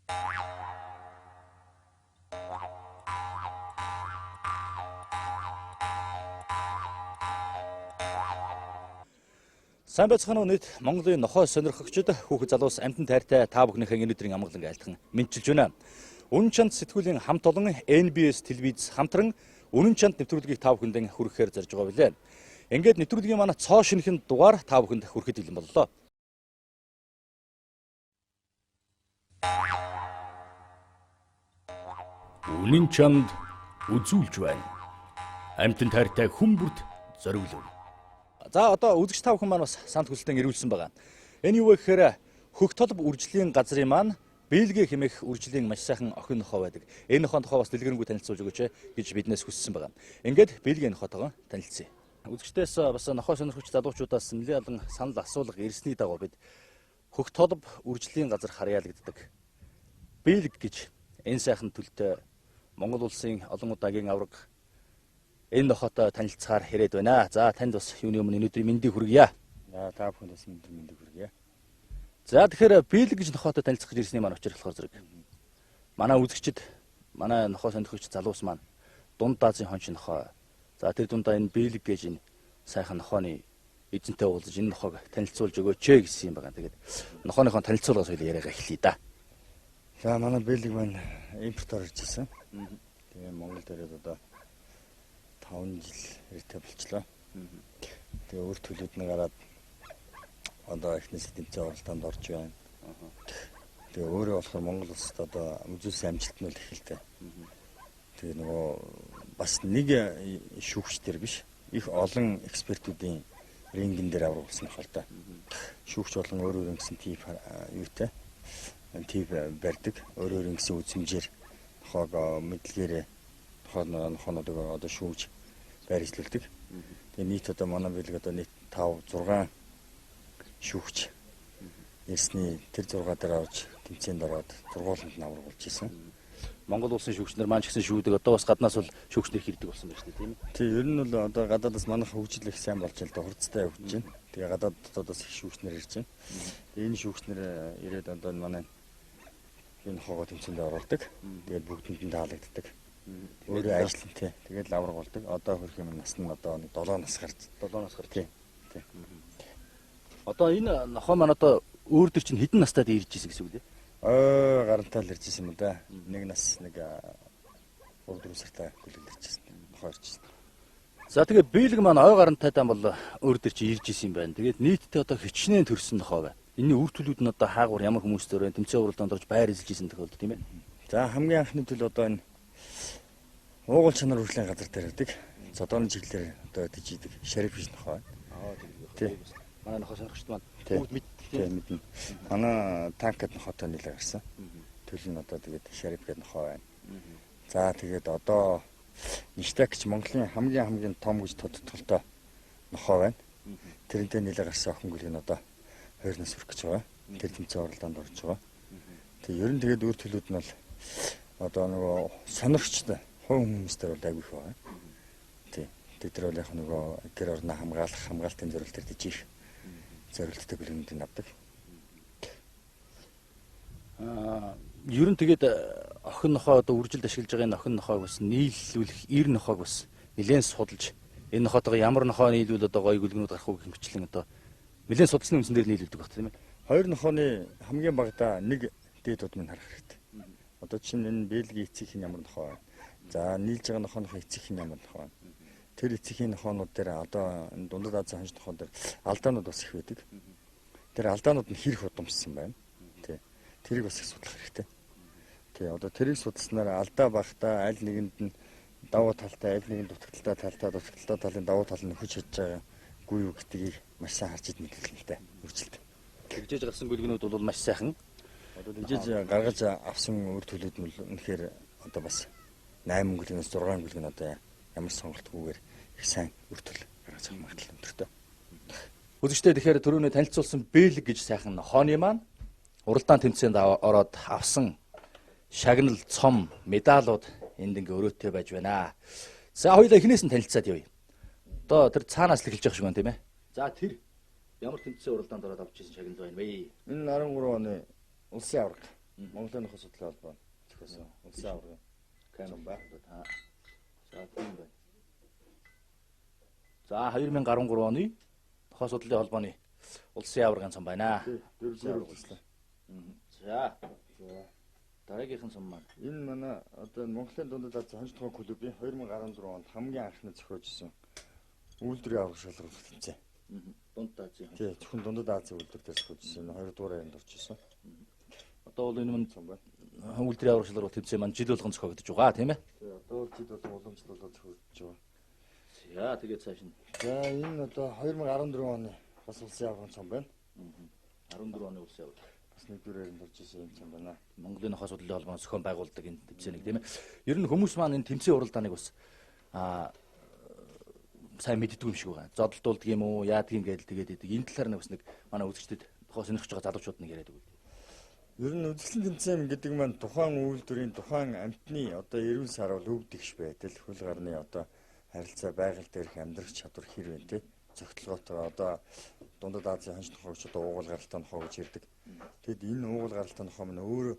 Сайн байцгаана уу нийт Монголын нохой сонирхогчид хүүхэд залуус амьтан тайртай та бүхнийхээ өнөөдрийн амгалан айлтхан мэдчилж байна. Үнэн чанд сэтгүүлийн хамт олон NBS телевиз хамтран үнэн чанд нэвтрүүлгийг та бүхэндээ хүргэхээр зорж байгаа билээ. Ингээд нэвтрүүлгийн манай цоо шинэхэн дугаар та бүхэнд хүрэхэд бэлэн боллоо. Үнэн чанд үзүүлж байна. Амьтан тайртай хүн бүрт зориулв. За одоо үзэгч та бүхэн маань бас санд хүсэлтэн ирүүлсэн байгаа. Энэ юу вэ гэхээр хөх толб үржлийн газрын маань Бельги хэмээх үржлийн маш сайхан охин нохой байдаг. Энэ нохойн тухай бас дэлгэрэнгүй танилцуулж өгөөч гэж биднээс хүссэн байгаа. Ингээд Бельгийн нохойтойгоо танилцъя. Үзэгчдээс бас нохой сонирхогч залуучуудаас нэлээд олон санал асуулга ирсний дагуу бид хөх толб үржлийн газар харьяалагддаг Бельги гэж энэ сайхан төлтөй Монгол улсын олон удаагийн авраг энэ нохойтой танилцахаар хэрэг байна. За танд бас юуны өмнө өнөөдрийн мэндийг хүргье. За та бүхэнд бас мэндийг хүргье. За тэгэхээр Бельги гэж нохойтой танилцах гэж ирсний маань учир болохоор зэрэг. Манай үзэгчид, манай нохой сонирхогч залуус маань дунд Азийн хонч нохой. За тэр дундаа энэ Бельги гэж энэ сайхан нохойны эзэнтэй уулзаж энэ нохойг танилцуулж өгөөч гэсэн юм байна. Тэгээд нохойныхон танилцуулгаас хоёул яриагаа эхлэе да. За манай Бельги маань импортоор ирж ирсэн. Тэгээ Монгол дээрээ одоо 5 жил иртэй болчлоо. Тэгээ өөр төлөвд нь гараад одоо эхнээс тэмцээн оролдоонд орж байна. Тэгээ өөрөө болохоор Монгол улсад одоо үзүүлсэн амжилт нь л ихэлтэй. Тэгээ нөгөө бас нэг шүүгчдэр биш, их олон экспертүүдийн рингэн дээр аврагсан болохоор та. Шүүгч болон өөр гэсэн тип юутай тип барьдаг. Өөр гэсэн үзмжээр хог мэдлэгээрээ нохоонод одоо шүүгч байрлуулдаг. Тэгээ нийт одоо манай Бельги одоо нийт 5 6 шүүгч ирсний тэр 6 дээр орж тэмцээнд ороод зургууланд аврагуулж ирсэн. Монгол улсын шүүгчнэр маань ч гэсэн шүүдэг. Одоо бас гаднаас бол шүүгчнэр хэрдэг болсон байна шүү дээ, тийм ээ. Тийм, ер нь бол одоо гадаадаас манайх хөгжил их сайн болж байгаа хурцтай явж байна. Тэгээ гадаадаас их шүүгчнэр ирж байна. Энэ шүүгчнэр ирээд одоо манай энэ хогоо тэмцээнд оруулдаг. Тэгээд бүгдэнд нь таалагддаг. Өөрөө ажиллантай. Тэгээд лавраг болдог. Одоо хөрх юм нас нь одоо 7 нас гарч. 7 нас гарч. Тийм. Одоо энэ нохой маань одоо өөр төр чинь хэдэн настай ирж ирсэн гэсэн үг лээ? Гарантаал ирж ирсэн юм да. Нэг нас нэг 3-4 сартай гүлэл ирж ирсэн. Нохой ирж ирсэн. За тэгээд Бельги маань ой гарантайдан бол өөр төр чинь ирж ирсэн юм байна. Тэгээд нийтдээ одоо хичнээн төрсөн нохой байна. Энийн үр төлүүд нь одоо хаагур ямар хүмүүстэй тэмцээн уралдаанд орж байр эзэлж ирсэн тохиолдол тийм ээ. За хамгийн анхны төлөв одоо энэ уугуул чанар хүрлийн газар дээр байдаг. Зодооны чиглэлээр одоо дижидэг Шариф гэж нохой. Тийм. Манай нохой сонирхогчд маань бүгд мэднэ. Манай танкад нохойтой нэлээ гарсан. Төлөв нь одоо тэгээд Шариф гэдэг нохой байна. За тэгээд одоо Ништак гэж Монголын хамгийн том гэж тодтолтой нохой байна. Тэрнтэй нэлээ гарсан охин гүлийг нь одоо 2 нас хүрэх гэж байгаа. Тэр тэмцээн оролдоонд орж байгаа. Тэгээ ер нь тэгээд өөр төлөвд нь бол одоо нөгөө сонирхчтой хувь хүмүүстэй бол айгүй их байгаа. Тийм. Тэд нар бол яг нөгөө гэр орноо хамгаалтын зорилт төр дижих зорилттой гүлэмдийг авдаг. Ер нь тэгээд охин нохой одоо үржилд ашиглаж байгаа энэ охин нохойг бас нийлүүлэх ир нохойг бас нэлээд судалж энэ нохойтойгоо ямар нохой нийлүүл одоо гоё гүлгнүүд гарах уу гэх мэтлэн одоо нэлээд судалсны үндсэн дээр нийлүүлдэг баг тийм ээ. Хоёр нохооны хамгийн багадаа нэг дээд удмыг харах хэрэгтэй. Одоо чинь энэ Бельги эцгийн ямар нохой байна. За нийлж байгаа нохооны эцгийн ямар нохой байна. Тэр эцгийн нохоонууд дээр одоо энэ дундад Азийн хонж нохоон дээр алдаанууд бас их байдаг. Тэр алдаанууд нь хэрэг удамшсан байна. Тий. Тэрийг бас их судлах хэрэгтэй. Тий. Одоо тэрийг судалснаар алдаа багтаа аль нэгэнд нь давуу талтай, аль нэгэн дутагдaltaй талын давуу тал нь нөхөж чадж байгаа гүй юу гэдгийг маш сайн харж ид мэдээлэл л дээ. Үржилт. Тэгжээж гарсан гүлгнүүд бол маш сайхан. Одоо тэгжээж гаргаж авсан өөр төлөвд нь үнэхээр одоо бас 8 гүлгнээс 6 гүлгэн одоо ямар сонголтгүйгээр их сайн үр төлөв гаргаж авах магадлал өндөртэй. Үзэгчдээ тэгэхээр түрүүний танилцуулсан Бельги гэж сайхан нохооны маань уралдаан тэмцээнд ороод авсан шагнал, цом, медалууд энд ингээ өрөөтэй байж байна. За хоёулаа эхнээс нь танилцаад явъя. Одоо тэр цаанаас л эхэлж байгаа шиг байна тийм ээ. За тэр ямар тэмцээн уралдаанд ороод авч ирсэн шагнал байна вэ? Энэ 13 оны улсын авраг. Монголын нөхөс судлалын холбоо зохиосон улсын аваргын Камер байна. та. За тийм байна. За 2013 оны нохой судлалын холбооны улсын аваргын цом байна. Дөрвөлөөр үзлээ. За. Дараагийнхан цом маань. Энэ манай одоо Монголын дундад Азийн хонж тухайн клубын 2014 онд хамгийн анхны зохиожсон үйлдвэрийн аварга шалгаруулалт тэмцээн. Дунд Азийн. Тий, зөвхөн дундад Азийн үйлдвэр дээр зохиожсон 2 дугаар аянд орж ирсэн. Одоо бол энэ мань Цом байна. үйлдвэрийн аварга шалгаруулалт тэмцээн маань жил болгон зохиогдож байгаа тийм ээ. Тий, одоо жид болон уламжлуулаад зохиогдож байгаа. За тэгээд цааш нь. За энэ одоо 2014 оны бас улсын аваргын цом байна. 14 оны улсын аварга. Бас нэгдүгээр аянд орж ирсэн юм цом байна. Монголын нохой судлалын холбооноос зохион байгуулдаг энэ тэмцээнийг тийм ээ. Ер нь хүмүүс маань энэ тэмцээн уралдааныг бас сайн мэддэг юм шиг байгаа. Зодтолдуулдаг юм уу, яадаг юм гэдэл тэгээд идэг. Энэ талаар нэг бас нэг манай үзэгчдэд нохой сонирхож байгаа залуучууд нэг яриад өгвөл. Ер нь үзэсгэлэн тэмцээн гэдэг маань тухайн үйлдвэрийн тухайн амтны одоо эрүүл сарвал өвдөгч байтал хөл гарны одоо харилцаа байгаль дээрх амьдрах чадвар хэрвээ тий цогцлоготой одоо дундад Азийн хонж нохойч одоо уугуул гаралтай нохой гэж ярьдаг. Тэгэд энэ уугуул гаралтай нохой маань өөрөө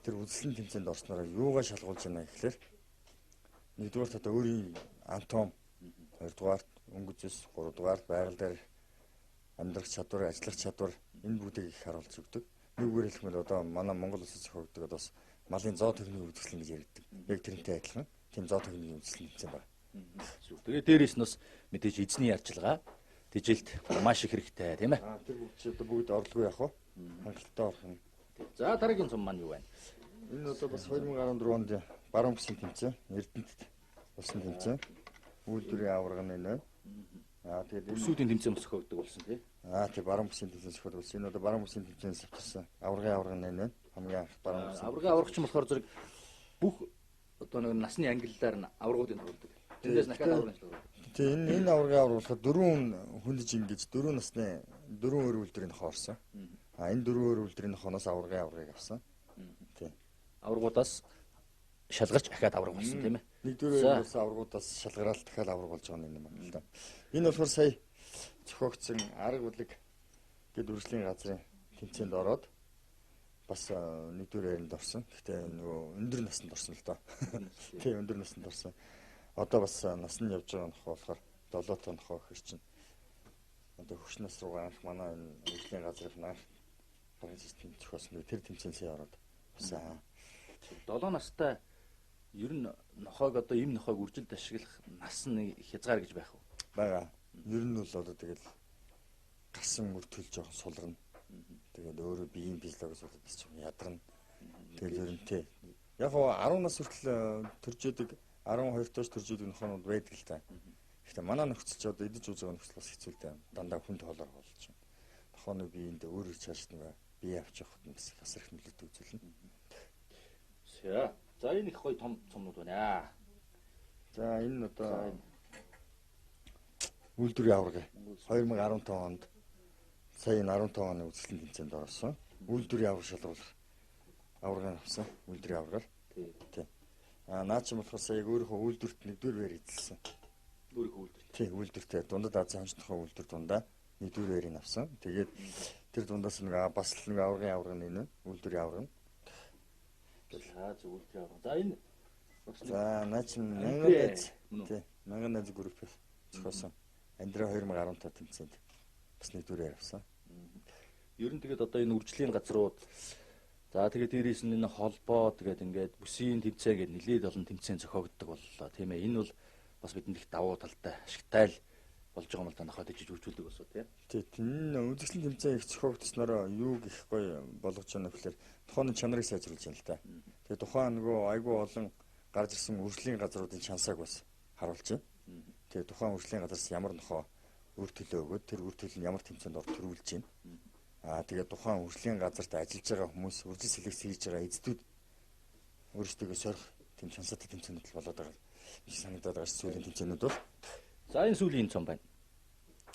тэр үзэсгэлэн тэмцээнд орсноор юугаа шалгуулж байна гэхэлэр нэгдүгээр одоо өөрийн антом, хоёрдугаар өнгө зэс, гуравдугаар байгаль дээр амьдрах чадвар, ажиллах чадвар энэ бүгдийг их харуулж өгдөг. Нэгүгээр хэлбэл одоо манай Монгол улсад зохиогддог одоо малын зоо техникийн үзэсгэлэн гэж ярьдаг. Яг тэрнтэй адилхан тийм зоо техникийн үзэсгэлэн гэсэн байна. Тэгээд дээрээс нь бас мэдээж эзний ярьчилгаа тэжээлт маш их хэрэгтэй тийм ээ. Тэр бүгд чи одоо бүгд орлого яах вэ? Хангалттай орох нь. За дараагийн цом маань юу байна? Энэ одоо бас 2014 онд баруун бүсийн тэмцээн Эрдэнэт болсон тэмцээн. Үйлдвэрийн аварга нь энэ. Тэгээд энэ Бүсүүдийн тэмцээн зохиогддог болсон тийм. тий баруун бүсийн тэмцээн зохиолсон. Энэ одоо баруун бүсийн тэмцээн савчсан. Аваргын аварга нь энэ. Хамгийн анх баруун бүсийн. Аваргын аваргач нь болохоор зэрэг бүх одоо нэг насны ангиллаар нь аваргуудыг тавьдаг. Тэндээс дахиад аваргын шалгуулдаг. Тий энэ аваргын аварга болохоор дөрвөн хүндэж ингэж дөрвөн насны дөрвөн өөр үйлдвэрийн хоорсон. Энэ дөрвөн өөр үйлдвэрийн хоноос аваргын аваргыг авсан. Тий. Аваргуудаас шалгарч дахиад аварга болсон тийм ээ. Нэгдүгээр бас аваргуудаас шалгараал дахиад аварга болж байгаа юм байна л да. Энэ болохоор сая зохиогдсон арга бүлэг гэд үржлийн газрын тэмцээнд ороод бас нэгдүгээр ярианд орсон. Гэхдээ нөгөө өндөр наснд орсон л доо. Тийм өндөр наснд орсон. Одоо бас нас нь явж байгаа нохой болохоор 7 тонн нохой хэр чинь. Одоо хөвч нас руугаа анх манай энэ үржлийн газрын анх программист зохиосон. Тэр тэмцээнд сая ороод бас 7 настай ер нь нохойг одоо им нохойг үржилд ашиглах нас нь хязгаар гэж байх уу? Бага. Ер нь бол одоо тэгэл гасан мөртөл жоохон сулгана. Тэгээд өөрөө биеийн физиологоос болоод жоохон ядарна. Тэгэл ер нь тий. Яг гоо 10 нас хүртэл төрж идэг 12-оос төрж идэг нохонууд байдаг л та. Гэхдээ манай нөхцөл ч одоо идэж үзэж байгаа нөхцөл бас хэцүү л дээ. Дандаа хүнд хоолоор болж байна. Нохооны биеинд өөрөө чааш нэг бие авч явахд нь бас хасар их нөлөөтэй үзүүлнэ. За энэ их гоё том цомнууд байна. За энэ одоо үйлдвэрийн аварга 2015 онд сая энэ 15 оны үзэсгэлэн тэмцээнд орсон. Үйлдвэрийн аварга шалгуулах аваргыг авсан. Үйлдвэрийн аваргаар. Тий. Наа чи болохоор сая өөрийнхөө үйлдвэрт нэгдүгээр байр эзэлсэн. Өөрийнхөө үйлдвэр. Тий, үйлдвэртэй дундад Азийн хонж нохой үйлдвэр дундаа нэгдүгээр байрыг авсан. Тэгээд тэр дундаас нэг бас нэг аваргын аварга нэ үйлдвэрийн аварга. За үйлдвэрийн аварга. За энэ за наа чи мянган найз группээс зохиосон. Андра 2015 тэмцээнд бас нэгдүгээр авсан. Ер нь тэгээд одоо энэ үржлийн газрууд за тэгээд дээрээс нь энэ холбоо тэгээд ингээд бүсийн тэмцээн гэдэг нэлээд олон тэмцээн зохиогддог боллоо тийм ээ. Энэ бол бас бидэнд их давуу талтай ашигтай л болж байгаа юм л да нохойд ижиж үржүүлдэг болсоо тийм. Тий, энэ үзэсгэлэн тэмцээн их зохиогдсноор юу гэх гоё болгож байна гэхээр тухайн чанарыг сайжруулж байна л да. Тэгээд тухайн нөгөө айгүй олон гарч ирсэн үржлийн газруудын чансааг бас харуулж байна. Тэгээд тухайн үржлийн газраас ямар нохоо үр төлөө өгөөд тэр үр төлөв нь ямар тэмцээнд ор төрүүлж байна. Тэгээд тухайн үржлийн газарт ажиллаж байгаа хүмүүс үржил селекц хийж байгаа эзэдүүд өөрсдөө сорих тэм чансаатай тэмцээнүүд л болоод байгаа. Их санагдаад байгаа сүүлийн тэмцээнүүд бол. За энэ сүүлийн цом байна.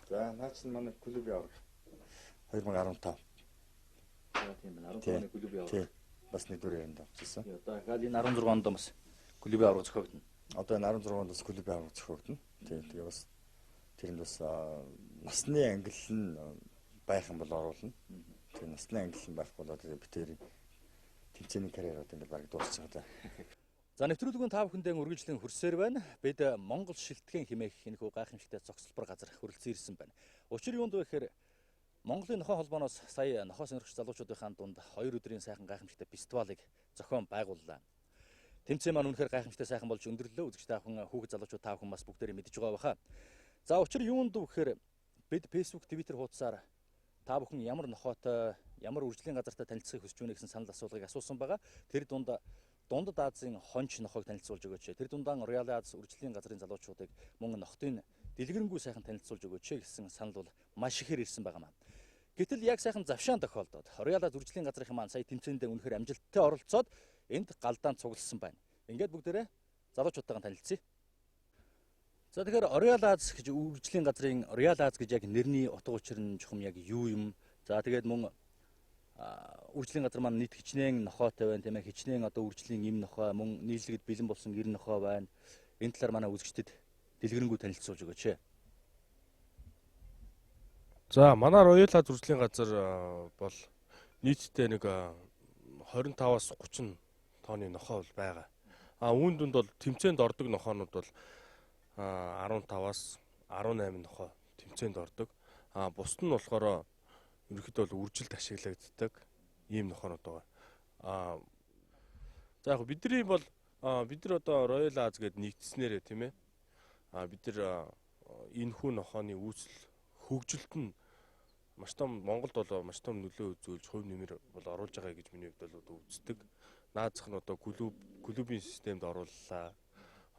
За наач нь манай клубын аварга 2015. За тийм байна. 15 оны клубын аварга. Тий. Бас нэгдүгээр ярианд авчихсан. Одоо дахиад энэ 16 онд бас клубын аварга зохиогдно. Одоо энэ 16 онд бас клубын аварга зохиогдно. Тий. Тэгээ бас тэрэнд бас насны ангил нь байх юм бол оруулна. Тэгээ насны ангил нь байхгүй болоод тэгээ битээр тэмцээний карьерууд ингээд баг дуусчихсан даа. За нэвтрүүлгийн та бүхэндээ үргэлжлэн хүрсээр байна. Бид Монгол шилтгэн хэмээх энэхүү гайхамшигтай зогсолбор газар хүрэлцэн ирсэн байна. Учир юунд вэ гэхээр Монголын нохой холбооноос сая нохой сонирхч залуучуудын дунд 2 өдрийн сайхан гайхамшигтай фестивалыг зохион байгууллаа. Тэмцээн маань үнэхээр гайхамшигтай сайхан болж өндөрлөө. Үзэгч та бүхэн хүүхэд залуучууд та бүхэн бас бүгдээрээ мэдж байгаа баха. За учир юунд вэ гэхээр бид Facebook, Twitter хуудасаар та бүхэн ямар нохойтой, ямар үржлийн газартай танилцахыг хүсэж байна гэсэн санал асуулгыг асуусан байгаа. Тэр дунд Дундад Азийн хонч нохойг танилцуулж өгөөч. Тэр дундаа Royal Аз үржлийн газрын залуучуудыг мөн нохтын дэлгэрэнгүй сайхан танилцуулж өгөөч гэсэн санал бол маш ихээр ирсэн байгаа маа. Гэтэл яг сайхан завшаан тохиолдоод Royal Аз үржлийн газрын маань сая тэмцээндээ үнэхээр амжилттай оролцоод энд галдаанд цугласан байна. Ингээд бүгдээрээ залуучуудтайгаа танилцъя. За тэгэхээр Royal Аз гэж үржлийн газрын Royal Аз гэж яг нэрний утга учир нь чухам яг юу юм? За тэгээд мөн үржлийн газар маань нийт хичнээн нохойтой байна тийм ээ. Хичнээн одоо үржлийн им нохой мөн нийлэгд бэлэн болсон эр нохой байна. Энэ талаар манай үзэгчдэд дэлгэрэнгүй танилцуулж өгөөч. За манай Royal Аз үржлийн газар бол нийтдээ нэг 25-аас 30 тонны нохой бол байгаа. Үүн дунд бол тэмцээнд ордог нохоонууд бол 15-аас 18 нохой тэмцээнд ордог. Бусд нь болохоор ерөнхийдөө бол үржилд ашиглагддаг ийм нохоонууд байгаа. За яг бидний бол бид нар одоо Royal Аз гээд нэгдснээрээ тийм ээ. Бид нар энэ хүү нохооны үүсэл хөгжилт нь маш том Монголд бол маш том нөлөө үзүүлж хувь нэмэр бол оруулж байгаа гэж миний хувьд бол үздэг. Наазах нь одоо клубын системд орууллаа.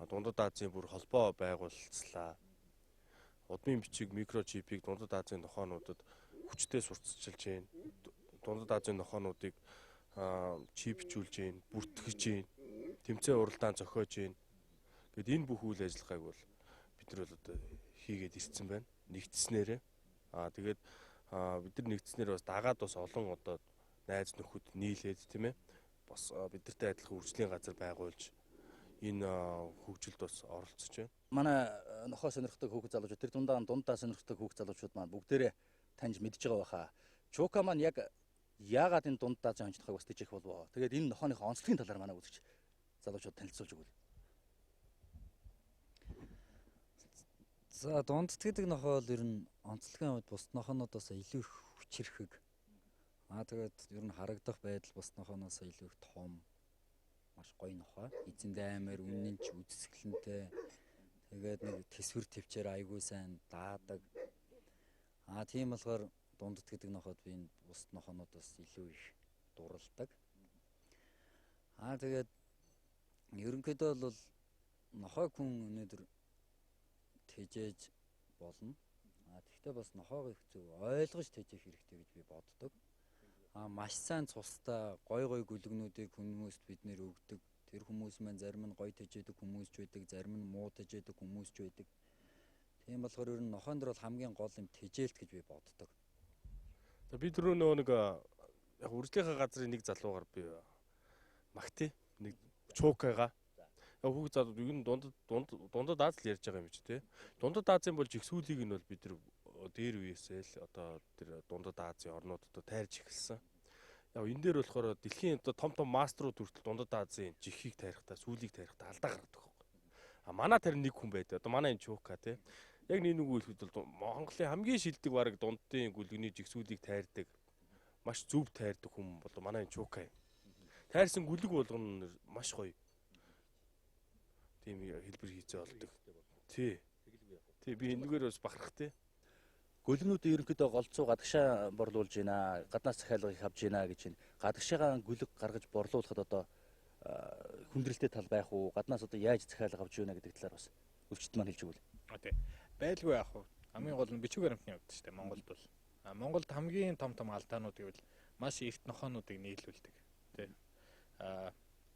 Дундад Азийн бүр холбоо байгуулцлаа. Удмын бичиг микрочипийг Дундад Азийн нохоонуудад хүчтэй сурталчилж байна. Дундад Азийн нохоонуудыг чипжүүлж байна, бүртгэж байна. Тэмцээн уралдаан зохиож байна. Гэт энэ бүх үйл ажиллагааг бол бид нар бол одоо хийгээд ирсэн байна. Нэгдснээрээ. Тэгээд бид нар нэгдснээр бас дагаад бас олон одоо найз нөхөд нийлээд тийм ээ. Бас бидэртэй адилхан үржлийн газар байгуулж энэ хөгжилд бас оролцож байна. Манай нохой сонирхдаг хүүхэд залуучууд тэр дундаа сонирхдаг хүүхэд залуучууд маань бүгдээрээ таньж мэдж байгаа баха. Чука маань яг яагаад энэ дундаа зан хонждохыг бас тийчих болов. Тэгээд энэ нохооныхоо онцлогийн талаар манай үзэгч залуучууд танилцуулж өгвөл. За дундад гэдэг нохой бол ер нь онцлогийн хувьд бус нохоонуудаас илүү их хүчирхэг. Тэгээд ер нь харагдах байдал бус нохооноос илүү их том. Маш гоё нохой. Эзэндээ амар үнэнч үзэсгэлэнтэй. Тэгээд нэг тэсвэр төвчээр айгүй сайн даадаг. Тийм болохоор дундад гэдэг нохойд би энэ бус нохоонуудаас илүү их дуралдаг. Тэгээд ерөнхийдөө бол нохойг хүн өнөөдөр тэжээж болно. Тэгэхдээ бас нохойг их зөв ойлгож тэжээх хэрэгтэй гэж би боддог. Маш сайн цустай гой гүлгнүүдийг хүмүүст бид нэр өгдөг. Тэр хүмүүс маань зарим нь гоё тэжээдэг хүмүүс ч байдаг, зарим нь муу тэжээдэг хүмүүс ч байдаг. Тийм болохоор ер нь нохойн дээр бол хамгийн гол юм тэжээлт гэж би боддог. За би түрүү нэг яг үржлийнхаа газрын нэг залуугаар би магтъя. Нэг чукагаа. Яг хүүхд залуу ер нь дундад Аз л ярьж байгаа юм чи тий. Дундад Азийн бол жигсүүлийг нь бол бид нар дээр үеэсээ л одоо тэр дундад Азийн орнуудад тайрж эхэлсэн. Яг энэ дээр болохоор дэлхийн одоо том маструуд хүртэл дундад Азийн жихийг тайрахтаа, сүүлийг тайрахтаа алдаа гаргадаг байхгүй. Манай тэр нэг хүн байдаг. Одоо манай энэ чука тий. Яг нэг үйл бол Монголын хамгийн шилдэг бараг дундын гүлгний жигсүүлийг тайрдаг. Маш зөв тайрдаг хүн бол манай энэ чука юм. Тайрсан гүлэг болгоно маш гоё. Тийм хэлбэр хийцээ болдог. Тий. Би энэгээр бас бахарх тий. Гүлгнүүдийн ерөнхийдөө голцоо гадагшаа борлуулж байна. Гаднаас захиалгыг авж байна гэж байна. Гадагшаагаа гүлэг гаргаж борлуулахад одоо хүндрэлтэй тал байх уу? Гаднаас одоо яаж захиалга авж байна гэдэг талаар бас өвчтөд маань хэлж өгвөл. Тий. Байлгүй яах вэ? Хамгийн гол нь бичиг баримтны хувьд шүү дээ. Монголд бол Монголд хамгийн том алдаанууд гэвэл маш эрт нохоонуудыг нийлүүлдэг. Тий.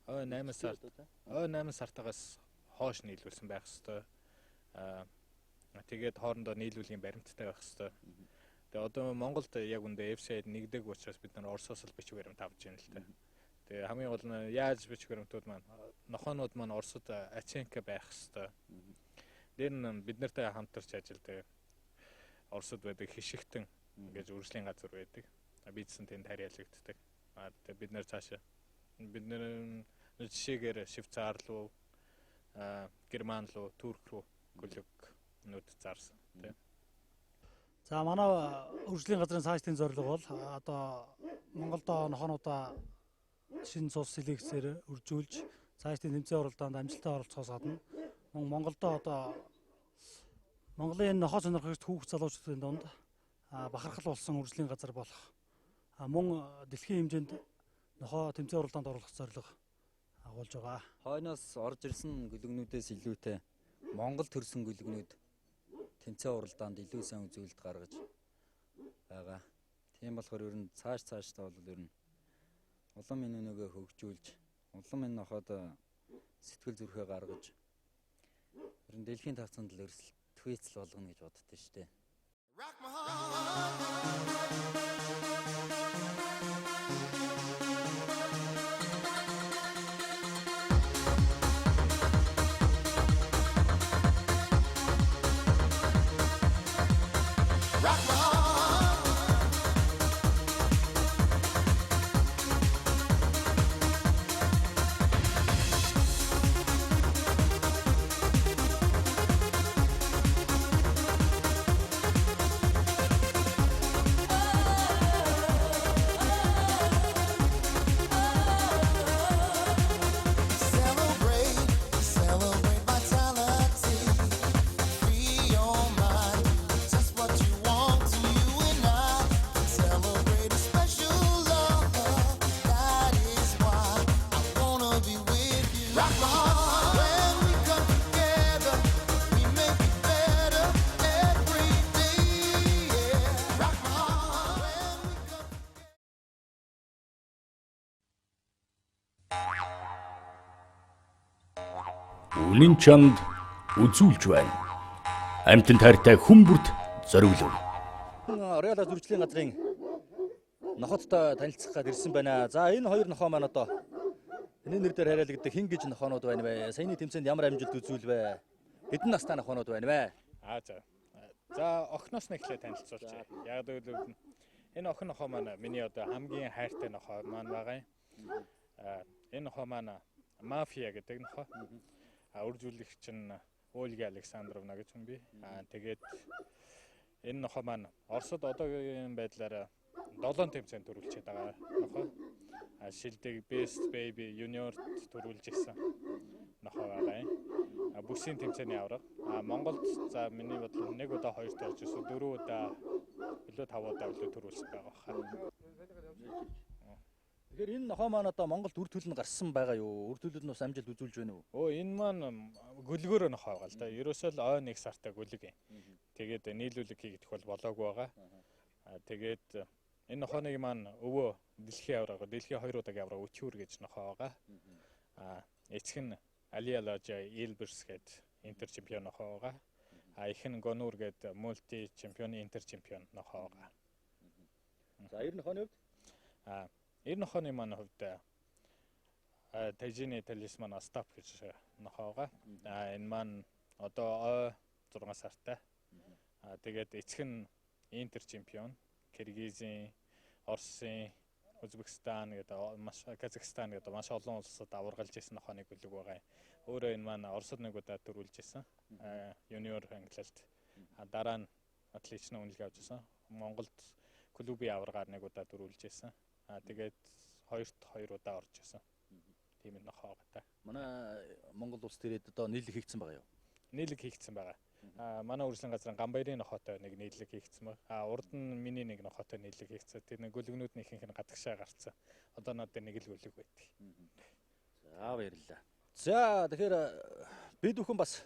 8 сартаас хоош нийлүүлсэн байх ёстой. Тэгээд хоорондоо нийлүүлгийн баримттай байх ёстой. Тэгээ одоо Монголд яг үндэ FCI нэгдэг учраас бид нар Оросоос л бичиг баримт авч байна л та. Тэгээ хамгийн гол нь яаж бичиг баримтууд маань нохоонууд маань Оросод аченка байх ёстой. Дээр нь бид нартай хамтарч ажилладаг Оросод байдаг хишигтэн гэж үржлийн газар байдаг. Бидсэн тэнд харьяалагддаг. Тэгээ бид нар цаашаа бид нэр жишээгээр Швейцар руу, Герман руу, Турк руу гөлөгнүүд зарсан тийм. За манай хөгжлийн газрын цаашдын зорилго бол одоо Монголдо нохоонуудаа шинэ цус селекцээр үржүүлж цаашдын тэмцээн уралдаанд амжилттай оролцохоос гадна Монголдо одоо Монголын нохоо сонирхогч хүүхд залуучуудын дунд бахархал болсон хөгжлийн газар болох мөн дэлхийн хэмжээнд нохоо тэмцээн уралдаанд оруулах зорилго агуулж байгаа. Хойноос орж ирсэн гөлөгнүүдээс илүүтэй Монгол төрсэн гөлөгнүүд тэмцээн уралдаанд илүү сайн үзүүлэлт гаргаж байгаа. Тийм болохоор ер нь цаашдаа бол ер нь улам энэ өнөөгөө хөгжүүлж, улам энэ нохоод сэтгэл зүрхээ гаргаж ер нь дэлхийн тавцанд л өрсөлдөх твэцэл болгоно гэж боддоо шүү дээ. Үнэн чанд үзүүлж байна. Амьтан тайртай хүмүүрт зориулв. Реал зурчлалын газрын нохоттой танилцах гээд ирсэн байна. За энэ хоёр нохоо маань одоо энэ нэр дээр хариалагддаг хин гэж нохоонууд байна вэ? Саяны тэмцээнд ямар амжилт үзүүлвэ? Хэдэн настай нохоонууд байна вэ? За охиноос нь эхлээд танилцуулчих. Яг л энэ охин нохоо маань миний одоо хамгийн хайртай нохоо маань байгаа юм. Энэ нохоо маань мафия гэдэг нохоо. Үржүүлэгч нь Ольга Александровна гэж хүн би. Тэгээд энэ нохоо маань Оросд одоогийн байдлаар 7 тэмцээнд төрүүлчихэд байгаа нохоо. Шилдэг Best Baby Junior төрүүлж ирсэн нохоо байгаа юм. Бүсийн тэмцээний авраг. Монголд за миний бодлоор 1 удаа 2 удаа орж ирсэн, 4 удаа билүү 5 удаа билүү төрүүлсэн байгаа хаа. Тэгэхээр энэ нохоо маань одоо Монголд үр төлөнд гарсан байгаа юу? Үр төлөнд бас амжилт үзүүлж байна уу? Энэ маань гөлгөөрөө нохоо байгаа л да. Ерөөсөө л ой 1 сартай гөлөг юм. Тэгээд нийлүүлэг хийгдэх бол болоогүй байгаа. Тэгээд энэ нохооныг маань өвөө дэлхийн авраг, дэлхийн 2 удаагийн авраг өчүүр гэж нохоо байгаа. Эцэг нь Алия Лажа Илберс гэдэг интер чемпион нохоо байгаа. Их нь Гонур гэдэг мулти чемпион интер чемпион нохоо байгаа. За ер нь нохооны хувьд энэ нохооны маань хувьд Тажины талисман Остап гэж нохоо байгаа. Энэ маань одоо 6 сартай. Тэгээд эцэг нь интер чемпион, Киргизийн, Оросын, Узбекистан гэдэг Казахстан гэдэг маш олон улсад аваргалж ирсэн нохооны гөлөг байгаа юм. Өөрөө энэ маань Оросд 1 удаа төрүүлж ирсэн. Юниор англиалт. Дараа нь атлетичны үнэлгээ авч ирсэн. Монголд клубын аваргаар 1 удаа төрүүлж ирсэн. Тэгээд 2-т 2 удаа орж ирсэн. Тийм нэг нохоо байгаа та. Манай Монгол улс төрөд одоо нийлэг хийгдсэн байгаа юу? Нийлэг хийгдсэн байгаа. Манай үржлийн газрын Гамбайрын нохоотой нэг нийлэг хийгдсэн байна. Урд нь миний нэг нохоотой нийлэг хийгдсэн. Тэр нэг гөлөгнүүднийх нь гадагшаа гарцсан. Одоо надад нэг л гөлөг байдаг. За баярлалаа. За тэгэхээр бид бүхэн бас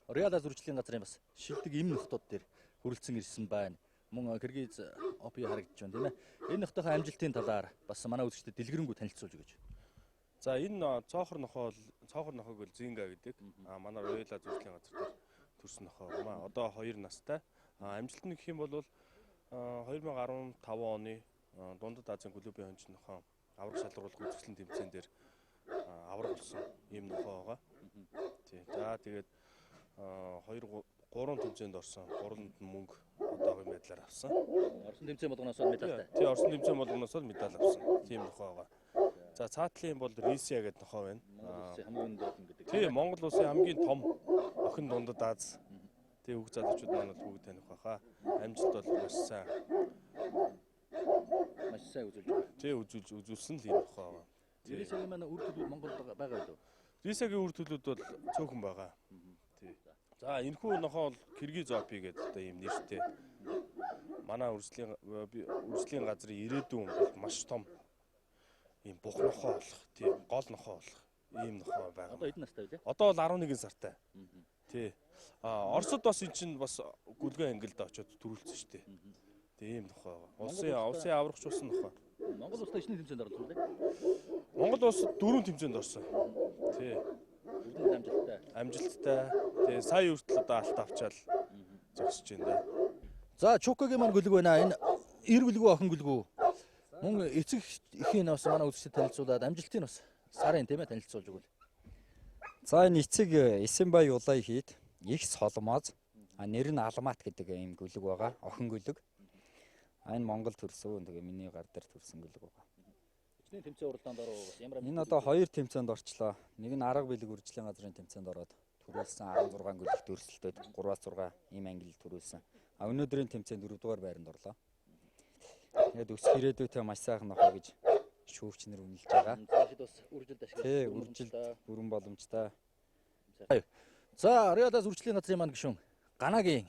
Реал зурчлалын газрын бас шилдэг эм нөхдүүд дээр хүрэлцэн ирсэн байна. Мөн Киргиз опи харагдаж байна тийм ээ. Энэ нөхдийнхээ амжилтын талаар бас манай үзэгчдэд дэлгэрэнгүй танилцуулж өгөөч. За энэ цоохор нохоог бол Зинга гэдэг. Манай Реал зурчлалын газар дээр төрсэн нохоо юм. Одоо 2 настай. Амжилт нь гэх юм бол 2015 оны Дундад Азийн клубын хонч нохоо авраг шалгаруулах үзэсгэлэн тэмцээн дээр авраг болсон ийм нохоо байгаа. Тий. За тэгээд 3 тэмцээнд орсон. 3-нд мөнгө одоогийн байдлаар авсан. Орсон тэмцээн болгоноос медальтай. Тий, орсон тэмцээн болгоноос медаль авсан. Тийм нохоо байгаа. За цаатлын бол Рисиа гэдэг нохоо байна. Хамгийн доод гэдэг. Тийм, Монгол улсын хамгийн том охин дундад Аз. Тийм үг залуучууд маань бол бүгд таних байхаа. Амжилт бол маш сайн. Маш сайн үзүүлж байна. Тийм үзүүлсэн л юм нохоо байгаа. Рисагийн маань үр төлөв Монголд байгаа юу? Рисагийн үр төлөвд бол цөөхөн байгаа. Тийм. За энэхүү нохоо бол Киргиз Опи гэдэг одоо ийм нэртэй. Манай үржлийн газрын ирээдүйн бол маш том ийм бух нохоо болох, тийм гол нохоо болох ийм нохоо байгаа. Одоо хэдэн настай вэ? Одоо бол 11 сартай. Тий. Оросд бас эн чинь бас гүлгэн ангилд очиод төрүүлсэн шүү дээ. Тийм нохоо байгаа. Улсын аврагч болсон нохоо. Монгол улстай ичний тэмцээнд орсон үү? Монгол улс 4 тэмцээнд орсон. Тий. Амжилттай. Амжилттай. Тий. Сая хүртэл одоо алт авчаал зогсож байна да. За Чукагийн маань гүлэг байна. Энэ эр гүлгүү охин гүлгүү. Мөн эцэг эхийн бас манай үзэгчдэд танилцуулаад амжилтыг бас сарын тийм ээ танилцуулж өгвөл. За энэ эцэг Эсэнбай Улай хийд их соломоз. Нэр нь Алмат гэдэг ийм гүлэг байгаа. Охин гүлэг. Энэ Монгол төрсөн. Тэгээ миний гар дээр төрсөн гүлэг байгаа. Ичний тэмцээн уралдаанд ороо бас ямар Энэ одоо 2 тэмцээнд орчлоо. Нэг нь арга бэлэг үржлийн газрын тэмцээнд ороод төрүүлсэн 16 гүлэг төрсөлтөд 3-6 ийм ангил төрүүлсэн. Өнөөдрийн тэмцээнд 4 дугаар байранд орлоо. Тэгээд өсөх ирээдүйтэй маш сайхан нохоо гэж шүүгч нар үнэлж байгаа. Цаашид бас үржилт ашиглаж. Тий, үржилт бүрэн боломжтой. За Риадас үржлийн газрын маань гишүүн Ганагийн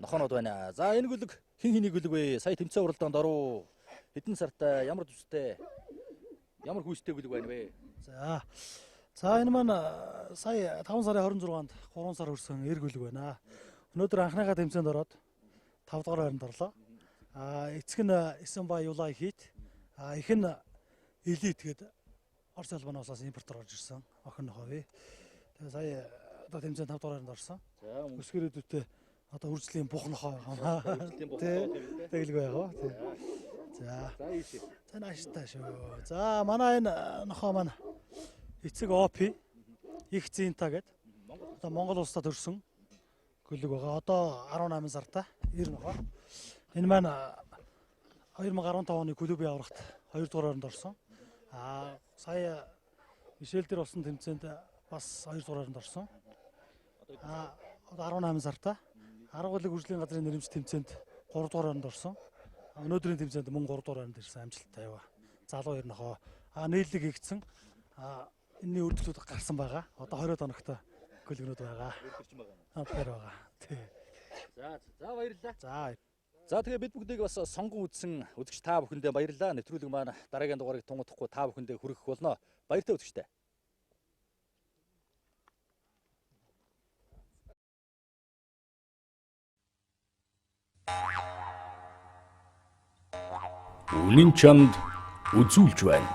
нохоонууд байна. За энэ гүлэг хин хиний гүлэг вэ? Сая тэмцээн уралдаанд ороо. Хэдэн сартай, ямар төстэй, ямар хүйстэй гүлэг байна вэ? За энэ маань сая 5 сарын 26-нд 3 сар хүрсэн эр гүлэг байна. Өнөөдөр анхныхаа тэмцээнд ороод 5 дугаар байранд орлоо. Эцэг нь Эсэнбай Улай хийд. Их нь Элит гээд Орос улбаноос импортоор орж ирсэн охин нохоо. Тэгээ сая одоо тэмцээнд 5 дугаар байранд орсон. За өсгөрөөдөөтэй одоо үржлийн бух нохоо байгаа. үржилтийн бохоо Тэглэг байгаа. За ийш. за нааштай шүү. За манай энэ нохоо маань эцэг Опи их зинта гээд одоо Монгол улсад төрсэн гүлэг байгаа. Одоо 18 сартай 90 нохоо. Энэ маань 2015 оны клубын аврагт 2 дугаар байранд орсон. Сая Мишель дээр болсон тэмцээнд бас 2 дугаар байранд орсон. Одоо 18 сартай арга гүлэг үржлийн газрын нэрмж тэмцээнд 3 дугаар байранд орсон. Өнөөдрийн тэмцээнд мөн 3 дугаар байранд ирсэн амжилттай яваа. Залуу ер нохоо. Нийлэг игдсэн. Энэний үр төлөвд гарсан байгаа. Одоо 20 оногтой гүлгнүүд байгаа. Тэр байгаа. Тий. За баярлалаа. За тэгээ бид бүгдийг бас сонгон үзсэн үзэгч та бүхэндээ баярлалаа. Нэвтрүүлэг маань дараагийн дугаарыг тунгадахгүй та бүхэндээ хүргэх болно. Баяртай үзэгчтэй. Үнэн чанд үзүүлж байна.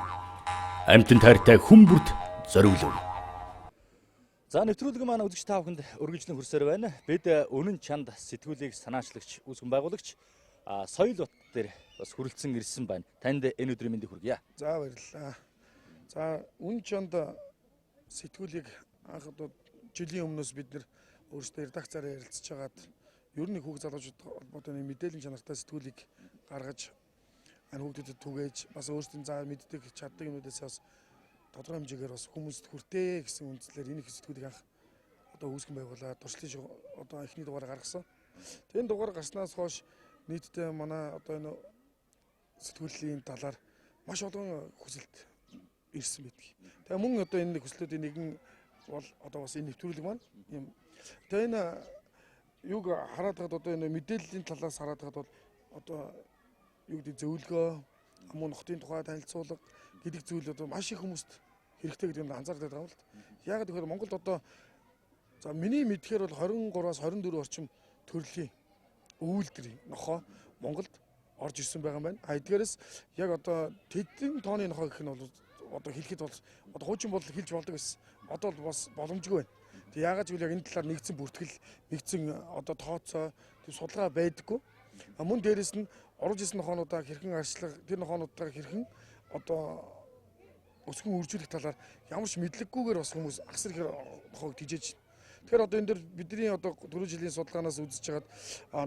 Амьтан тайртай хүмүүрд зориулв. За нэвтрүүлэг маань үзэгч та бүхэнд өргөжлөн хүрсээр байна. Бид үнэн чанд сэтгүүлийг санаачлагч үүсгэн байгуулагч соёл бот дээр бас хүрэлцэн ирсэн байна. Танд энэ өдрийн мэндийг хүргье. За баярлалаа. За үнэн чанд сэтгүүлийг анх удаа жилийн өмнөөс бид нэр өөрсдөө редакцаараа ярилцж хагаад ер нь хүүхд залуучууд холбоотой мэдээллийн чанартай сэтгүүлийг гаргаж хүүхдэд түгээж бас өөрсдийн заа мэддэг чаддаг юмудаас бас тодорхой хэмжээгээр бас хүмүүст хүртээ гэсэн үндслээр энэ их сэтгүүлийг анх одоо үүсгэн байгуулаад туршлын одоо эхний дугаар гаргасан. Тэгээд дугаар гарснаас хойш нийтдээ манай одоо энэ сэтгүүлийн талаар маш олон хүсэлт ирсэн байдаг. Тэгээ мөн одоо энэ хүслүүдийн нэгэн бол одоо бас энэ нэвтрүүлэг маань юм. Тэгээ энэ юг хараад хад одоо энэ мэдээллийн талаас хараад хад бол одоо юу гэдэг зөвлөгөө мөн нотын тухай танилцуулга гэдэг зүйл одоо маш их хүмүүст хэрэгтэй гэдэг нь анзаардаг байгаа юм л. Яг тэгэхээр Монголд одоо за миний мэдхээр бол 23-аас 24 орчим төрлийн үйлдвэрийн нохоо Монголд орж ирсэн байгаа юм байна. Эдгээрээс яг одоо тэдний тооны нохоо гэх нь бол одоо хэлэхэд бол одоо хуучин бол хэлж болдог байсан. Одоо бол бас боломжгүй байна. Тэг яагаад гэвэл яг энэ талаар нэгдсэн бүртгэл, нэгдсэн одоо тооцоо, тэг судалгаа байдаггүй. Мөн дээрэс нь орж ирсэн нохоонуудаа хэрхэн арчлах, тэр нохоонуудаа хэрхэн одоо өсгөн үржүүлэх талаар ямар ч мэдлэггүйгээр бас хүмүүс асар их нохоог тижээж байна. Тэгэхээр одоо энэ дэр бидний одоо 4 жилийн судалгаанаас үзэж хагаад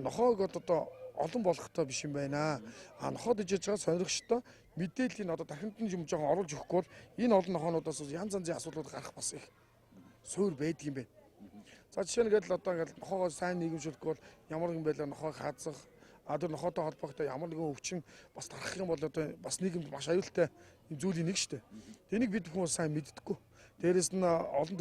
нохоог одоо олон болохтой биш юм байна. Нохоод ижиж байгаа сонирхчтой мэдээллийн одоо дахинд нь юм жоохон оруулж өгөхгүй бол энэ олон нохоонуудаас янз янзын асуудлууд гарах бас их суур байдаг юм байна. За жишээ нь гэдэл одоо ингээд нохоогоо сайн нийгэмшүүлэхгүй бол ямар нэгэн байдлаар нохоог хаазах, тэр нохоотой холбоотой ямар нэгэн өвчин бас тарах юм бол одоо бас нийгэмд маш аюултай юм зүйлийн нэг шүү дээ. Тэнийг бид хүмүүс сайн мэддэггүй. Дээрээс нь олон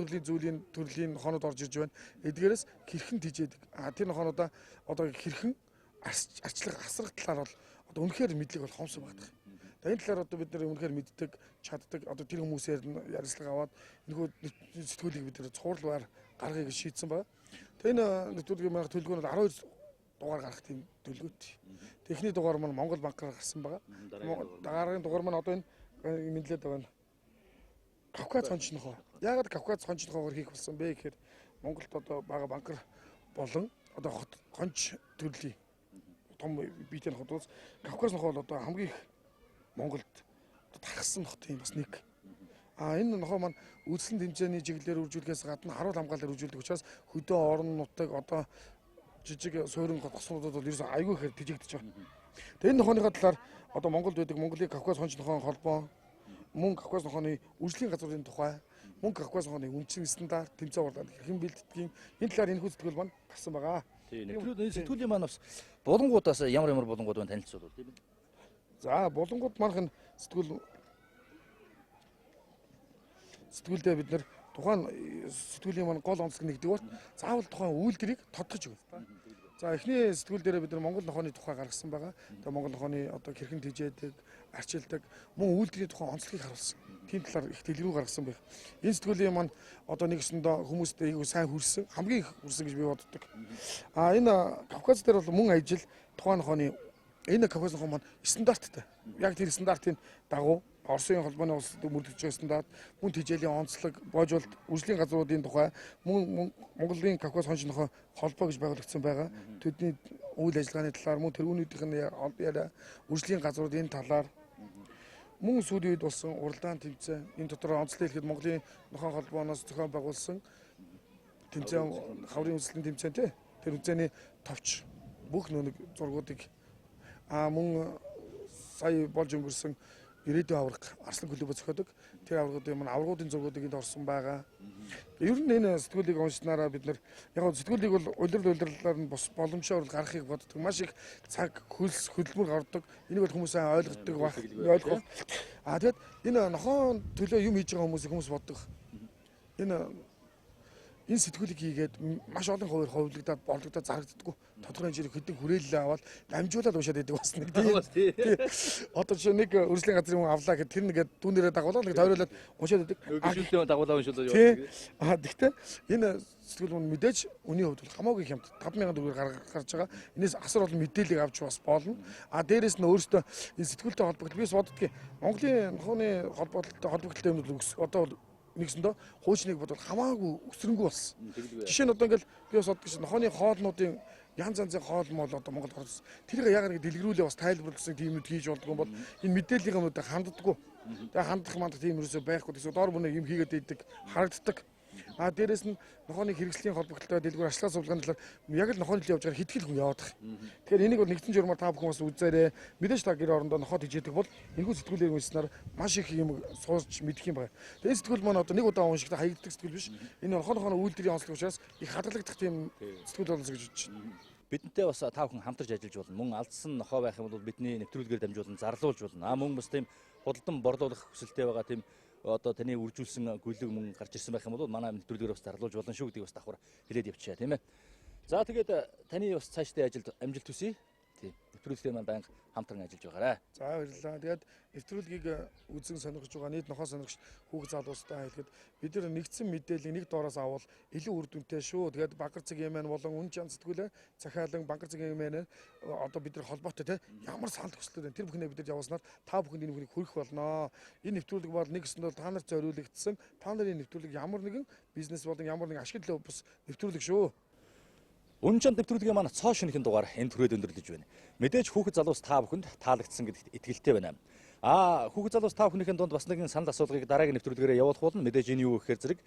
төрлийн нохоонууд орж ирж байна. Эдгээрээс хэрхэн тижээдэг. Тэр нохоонуудаа одоо хэрхэн арчлах асрах талаар бол одоо үнэхээр мэдлэг бол хомсог байдаг. Энэ талаар одоо бид нэр үнэхээр мэддэг, чаддаг. Одоо тэр хүмүүсээр ярилцлага аваад энэхүү сэтгүүлийг бид нэр цуурлаар гаргахыг шийдсэн байна. Тэгээ энэ нэвтрүүлгийн маань төлөвлөгөөнд 12 дугаар гарах тийм төлөвлөгөөт. Техний дугаар маань Монгол банкаар гарсан байгаа. Дараагийн дугаар маань одоо энэ мэдлээд байгаа. Кавказ хонч нохоо. Яагаад Кавказ хонч нохоогоор хийх болсон бэ гэхээр Монголд одоо бага банкар болон одоо хонч төрлийн том биетэй нохоодоос Кавказ нохоо бол одоо хамгийн их Монголд тархсан нохтой бас нэг. Энэ нохоо маань үдсэн тэмцээний чиглэлээр үржүүлэхээс гадна харуул хамгаалалаар үржүүлдэг учраас хөдөө орон нутаг одоо жижиг суурин гоцнуудад бол ерөөсөө айгүй ихээр тижигдэж байгаа. Тэгээ энэ нохооныхоо талаар одоо Монголд байдаг Монголын Кавказ хонч нохоон холбоо, мөн Кавказ нохооны үржлийн газрын тухай, мөн Кавказ нохооны үндэсний стандарт, тэмцээн урлагт хэрхэн бэлтгэдэг энэ талаар энэ хүү сэтгэл маань гарсан байгаа. Тийм нэвтрүүлгийн сэтгүүлийн маань бас булангуудаас ямар булангууд байна танилцуулбал тийм ээ. За булангууд манайх сэтгүүлдээ бид нэр тухайн сэтгүүлийн маань гол онцлог нэгдүгээр заавал тухайн үйлдвэрийг тодтогч өгнө. За эхний сэтгүүл дээр бид нар Монгол нохооны тухай гаргасан байгаа. Тэгээ Монгол нохооны одоо хэрхэн тижээдэг, арчилдаг, мөн үйлдвэрийн тухай онцлогийг харуулсан. Тийм талаар их дэлгэрүү гаргасан байх. Энэ сэтгүүлийн маань одоо нэгэсэндээ хүмүүст айгүй сайн хүрсэн, хамгийн их хүрсэн гэж би боддог. Энэ Кавказ дээр бол мөн ажил тухайн нохооны энэ Кавказ нохоо маань стандарттай. Яг тэр стандартын дагуу Оросын холбооны улсад мөрдөж байгаа стандарт, мөн тижээлийн онцлог, боожуулалт, үржлийн газруудын тухай, мөн Монголын Кавказ хонч нохоо холбоо гэж байгуулагдсан байгаа. Тэдний үйл ажиллагааны талаар, мөн тэргүүнүүдийн яриа, үржлийн газруудын талаар, мөн сүүлийн үед болсон уралдаан тэмцээн, энэ дотор онцлог хэлэхэд Монголын нохоо холбооноос зохион байгуулсан тэмцээн, хаврын үзлэлийн тэмцээн тий. Тэр үзээний товч бүх нэг зургуудыг мөн сая болж өнгөрсөн ирээдүйн авраг Арслан клубыг зохиодог. Тэр аврагуудын маань аврагуудын зургуудыг энд орсон байгаа. Ер нь энэ сэтгүүлийг уншснараа бид нар яг сэтгүүлийг бол улирлаар нь бос боломжоор гаргахыг боддог. Маш их цаг хөдөлмөр гаргадаг. Энийг бол хүмүүс сайн ойлгодог ойлгох. Тэгээд энэ нохоон төлөө юм хийж байгаа хүмүүс боддог. Энэ сэтгүүлийг хийгээд маш олон хувиар ховлогдоод борлогдоод зарагддаггүй. Тодорхой хэмжээний хэдэн хүрээлэл аваад дамжуулаад уншаад байдаг бас нэг тийм. Одоо ч нэг үржлийн газрын хүн авлаа гэхэд тэр нэгээд дүүнээрээ дагуулаад нэг тойруулаад уншаад байдаг. Гүшилтэй дагуулаа уншуулаад яваад. Гэхдээ энэ сэтгүүл мөн мэдээж үний хувьд бол хамаагүй хямд 5,000 төгрөг гарч байгаа. Энэс асар олон мэдээллийг авч бас болно. Дээрээс нь өөрөөсөө энэ сэтгүүлтэй холбогдол бис боддгийг Монголын нохооны холбогдлолтой юмнууд одоо нэгсэндээ хуучныг бодвол хамаагүй өсрөнгөө болсон. Жишээ нь одоо ингээл би бас боддог шин нохооны хоолнуудын янз янзын хоол мол одоо Монголд орсон. Тэрийг яг нэг дэлгэрүүлээ бас тайлбарласан тиймүүд хийж болдгоо юм бол энэ мэдээллийн юмудаа ханддаггүй. Тэгээ хандах мандах тийм юусоо байхгүй. Тэгээс доор бүнэ юм хийгээд идэг харагддаг. Дээрээс нь нохооны хэрэгслийн холбогдлолтой дэлгүүр ашиглах сувлгааны талаар яг л нохооны төлөв явж байгаа хэтгэл хүн яваад байгаа. Тэгэхээр энийг бол нэгдсэн журмаар та бүхэн бас үзээрэй. Мэдээж та гэр орондоо нохоо тижээдэг бол энэхүү сэтгүүлээр уншсанаар маш их юм сууж мэдэх юм байна. Тэгээ сэтгүүл маань одоо нэг удаа уншихтаа хаягддаг сэтгүүл биш. Энэ нохооны үйлдвэрийн онцлог учраас их хадгалагдах тийм сэтгүүл болно гэж бодож байна. Бидэнтэй бас та бүхэн хамтарч ажиллаж болно. Мөн алдсан нохоо байх юм бол бидний нэвтрүүлгээр дамжуулан зарлуулж болно. Мөн бас тийм худалдан борлуулах хүсэлтэй байгаа тийм одоо таны үржүүлсэн гүйлэг мөн гарч ирсэн байх юм бол манай нэвтрүүлгээр бас зарлуулж болно шүү гэдгийг бас давхар хэлээд явчихъя тийм ээ. За тэгээд таны бас цаашдын ажилд амжилт хүсье. Тийм. Нэвтрүүлэгтэй маань байнга хамтран ажиллаж байгаарай. За баярлалаа. Тэгээд нэвтрүүлгийг үзэн сонирхож байгаа нийт нохоо сонирхч хүүхд залуустай хэлэхэд бид нар нэгдсэн мэдээллийг нэг доороос авал илүү үр дүнтэй шүү. Тэгээд Бангар цагийн маань болон үн чанар сэтгүүлээ захиалан Бангар цагийн маань одоо бид нар холбоотой те ямар санал төслүүд байна. Тэр бүхнээ бид нар явуулснаар та бүхэнд энэ бүхнийг хүргэх болно. Энэ нэвтрүүлэг бол нэгсэнд бол та нарт зориулагдсан. Та нарын нэвтрүүлэг ямар нэгэн бизнес болон ямар нэгэн ашиг төлөв бус нэвтрүүлэг шүү. Үнчанд нэвтрүүлгийн маань цоо шинэхэн дугаар энд хүрээд өндөрлөж байна. Мэдээж хүүхэд залуус та бүхэнд таалагдсан гэдэгт итгэлтэй байна. Хүүхэд залуус та бүхнийхэн дунд бас нэгэн санал асуулгыг дараагийн нэвтрүүлгээрээ явуулах болно. Мэдээж энэ юу гэхээр зэрэг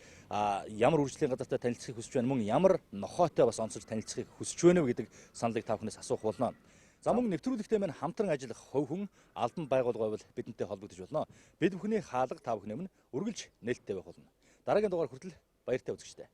ямар үржлийн газартай танилцахыг хүсэж байна, мөн ямар нохоотой бас онцолж танилцахыг хүсэж байна вэ гэдэг саналыг та бүхнээс асуух болно. За мөн нэвтрүүлэгтэй мань хамтран ажиллах хувь хүн албан байгууллага байвал бидэнтэй холбогдож болно. Бид бүхний хаалга та бүхнээ мань үргэлж нээлттэй байх болно. Дараагийн дугаар хүртэл баяртай үзэгчдээ.